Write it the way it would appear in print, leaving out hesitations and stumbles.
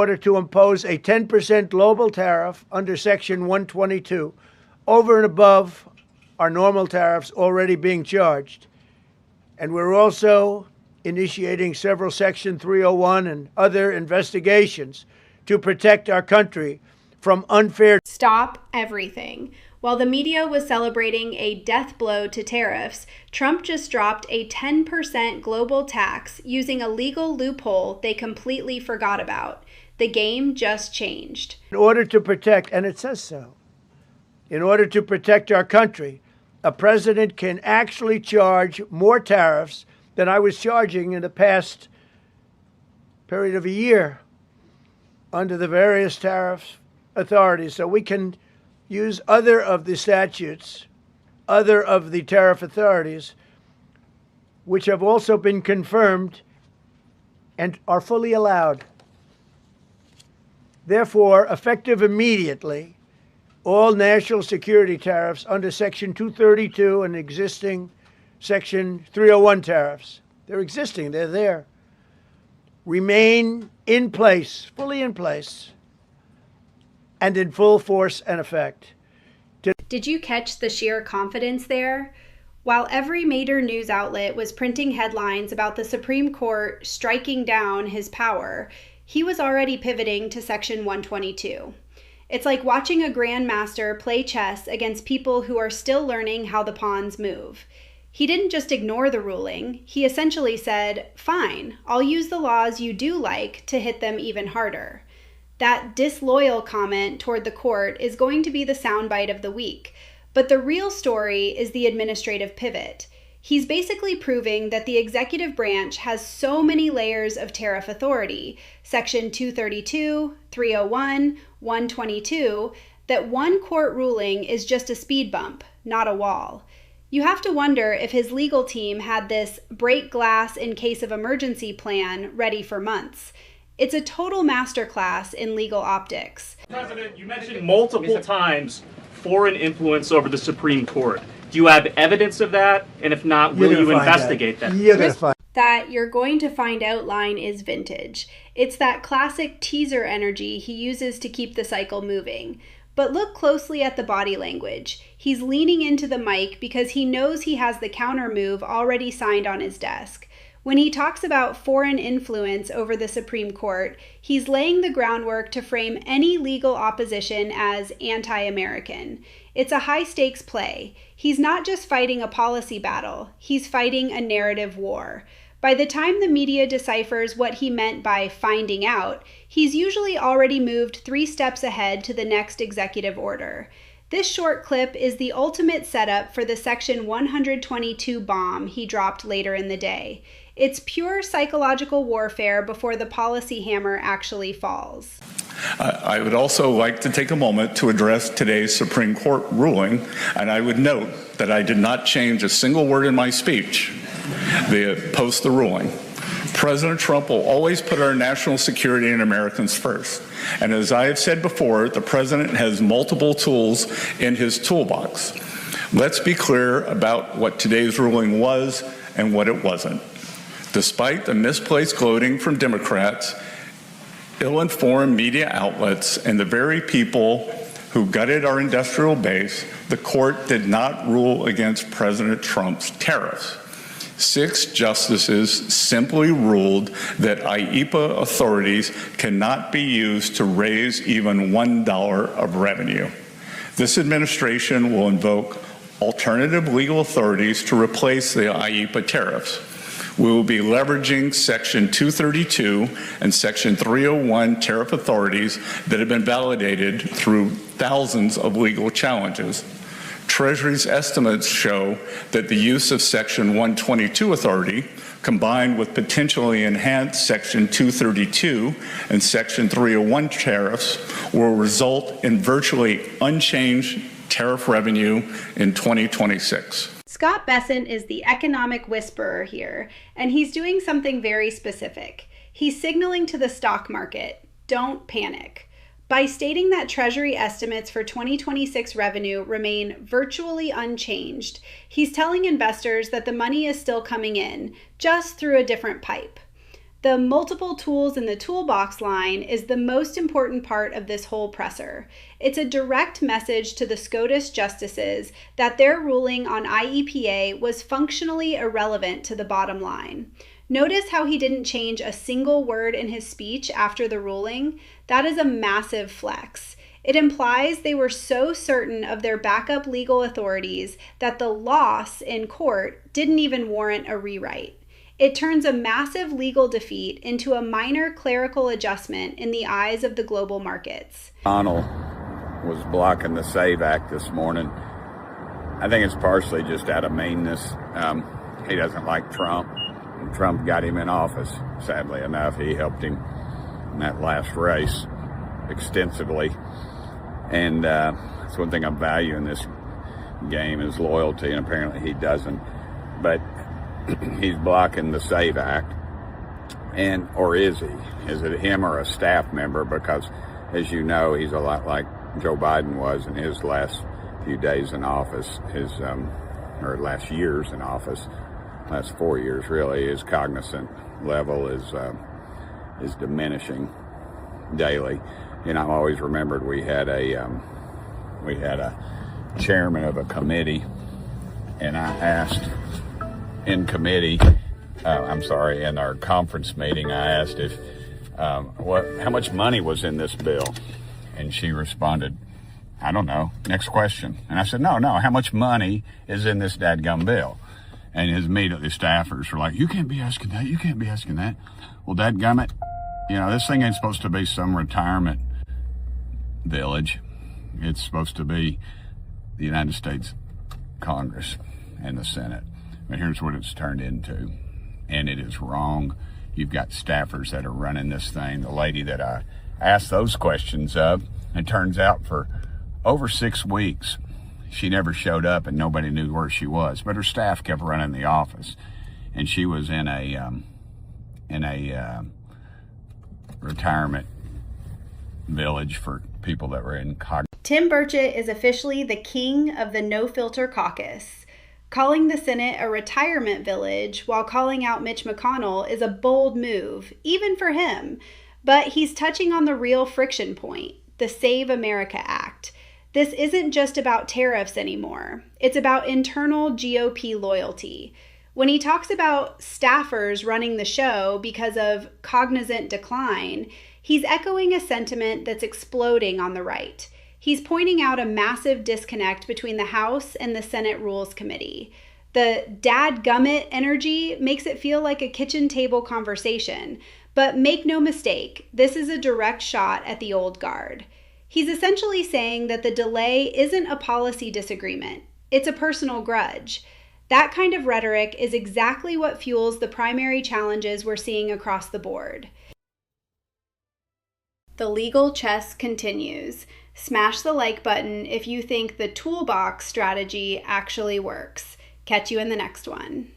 order to impose a 10% global tariff under Section 122 over and above our normal tariffs already being charged. And we're also initiating several Section 301 and other investigations to protect our country from unfair. Stop everything. While the media was celebrating a death blow to tariffs, Trump just dropped a 10% global tax using a legal loophole they completely forgot about. The game just changed. In order to protect, and it says so, in order to protect our country, a president can actually charge more tariffs than I was charging in the past period of a year under the various tariff authorities. So we can use other of the statutes, other of the tariff authorities, which have also been confirmed and are fully allowed. Therefore, effective immediately, all national security tariffs under Section 232 and existing Section 301 tariffs, they're existing, they're there, remain in place, fully in place, and in full force and effect. Did you catch the sheer confidence there? While every major news outlet was printing headlines about the Supreme Court striking down his power, he was already pivoting to Section 122. It's like watching a grandmaster play chess against people who are still learning how the pawns move. He didn't just ignore the ruling, he essentially said, fine, I'll use the laws you do like to hit them even harder. That disloyal comment toward the court is going to be the soundbite of the week, but the real story is the administrative pivot. He's basically proving that the executive branch has so many layers of tariff authority, Section 232, 301, 122, that one court ruling is just a speed bump, not a wall. You have to wonder if his legal team had this break glass in case of emergency plan ready for months. It's a total masterclass in legal optics. President, you mentioned multiple times foreign influence over the Supreme Court. Do you have evidence of that? And if not, will you investigate that? That you're going to find out line is vintage. It's that classic teaser energy he uses to keep the cycle moving. But look closely at the body language. He's leaning into the mic because he knows he has the counter move already signed on his desk. When he talks about foreign influence over the Supreme Court, he's laying the groundwork to frame any legal opposition as anti-American. It's a high-stakes play. He's not just fighting a policy battle, he's fighting a narrative war. By the time the media deciphers what he meant by finding out, he's usually already moved 3 steps ahead to the next executive order. This short clip is the ultimate setup for the Section 122 bomb he dropped later in the day. It's pure psychological warfare before the policy hammer actually falls. I would also like to take a moment to address today's Supreme Court ruling, and I would note that I did not change a single word in my speech post the ruling. President Trump will always put our national security and Americans first. And as I have said before, the president has multiple tools in his toolbox. Let's be clear about what today's ruling was and what it wasn't. Despite the misplaced gloating from Democrats, ill-informed media outlets, and the very people who gutted our industrial base, the court did not rule against President Trump's tariffs. 6 justices simply ruled that IEEPA authorities cannot be used to raise even $1 of revenue. This administration will invoke alternative legal authorities to replace the IEEPA tariffs. We will be leveraging Section 232 and Section 301 tariff authorities that have been validated through thousands of legal challenges. Treasury's estimates show that the use of Section 122 authority, combined with potentially enhanced Section 232 and Section 301 tariffs, will result in virtually unchanged tariff revenue in 2026. Scott Bessent is the economic whisperer here, and he's doing something very specific. He's signaling to the stock market, don't panic. By stating that Treasury estimates for 2026 revenue remain virtually unchanged, he's telling investors that the money is still coming in, just through a different pipe. The multiple tools in the toolbox line is the most important part of this whole presser. It's a direct message to the SCOTUS justices that their ruling on IEPA was functionally irrelevant to the bottom line. Notice how he didn't change a single word in his speech after the ruling? That is a massive flex. It implies they were so certain of their backup legal authorities that the loss in court didn't even warrant a rewrite. It turns a massive legal defeat into a minor clerical adjustment in the eyes of the global markets. McConnell was blocking the SAVE Act this morning. I think it's partially just out of meanness. He doesn't like Trump. Trump got him in office, sadly enough. He helped him in that last race extensively. And that's one thing I value in this game is loyalty, and apparently he doesn't. But he's blocking the SAVE Act, or is he? Is it him or a staff member? Because, as you know, he's a lot like Joe Biden was in his last few days in office, or last years in office, last 4 years really. His cognizant level is diminishing daily. You know, I've always remembered we had a chairman of a committee, and I asked in our conference meeting, I asked if how much money was in this bill, and she responded, "I don't know. Next question." And I said, "No, how much money is in this dadgum bill?" And his immediately staffers were like, "You can't be asking that. You can't be asking that." Well, dadgummit, this thing ain't supposed to be some retirement village. It's supposed to be the United States Congress and the Senate. But here's what it's turned into, and it is wrong. You've got staffers that are running this thing. The lady that I asked those questions of, it turns out for over 6 weeks, she never showed up and nobody knew where she was. But her staff kept running the office, and she was in a retirement village for people that were in Tim Burchett is officially the king of the no-filter caucus. Calling the Senate a retirement village while calling out Mitch McConnell is a bold move, even for him. But he's touching on the real friction point, the Save America Act. This isn't just about tariffs anymore. It's about internal GOP loyalty. When he talks about staffers running the show because of cognizant decline, he's echoing a sentiment that's exploding on the right. He's pointing out a massive disconnect between the House and the Senate Rules Committee. The dadgummit energy makes it feel like a kitchen table conversation. But make no mistake, this is a direct shot at the old guard. He's essentially saying that the delay isn't a policy disagreement. It's a personal grudge. That kind of rhetoric is exactly what fuels the primary challenges we're seeing across the board. The legal chess continues. Smash the like button if you think the Toolbox strategy actually works. Catch you in the next one.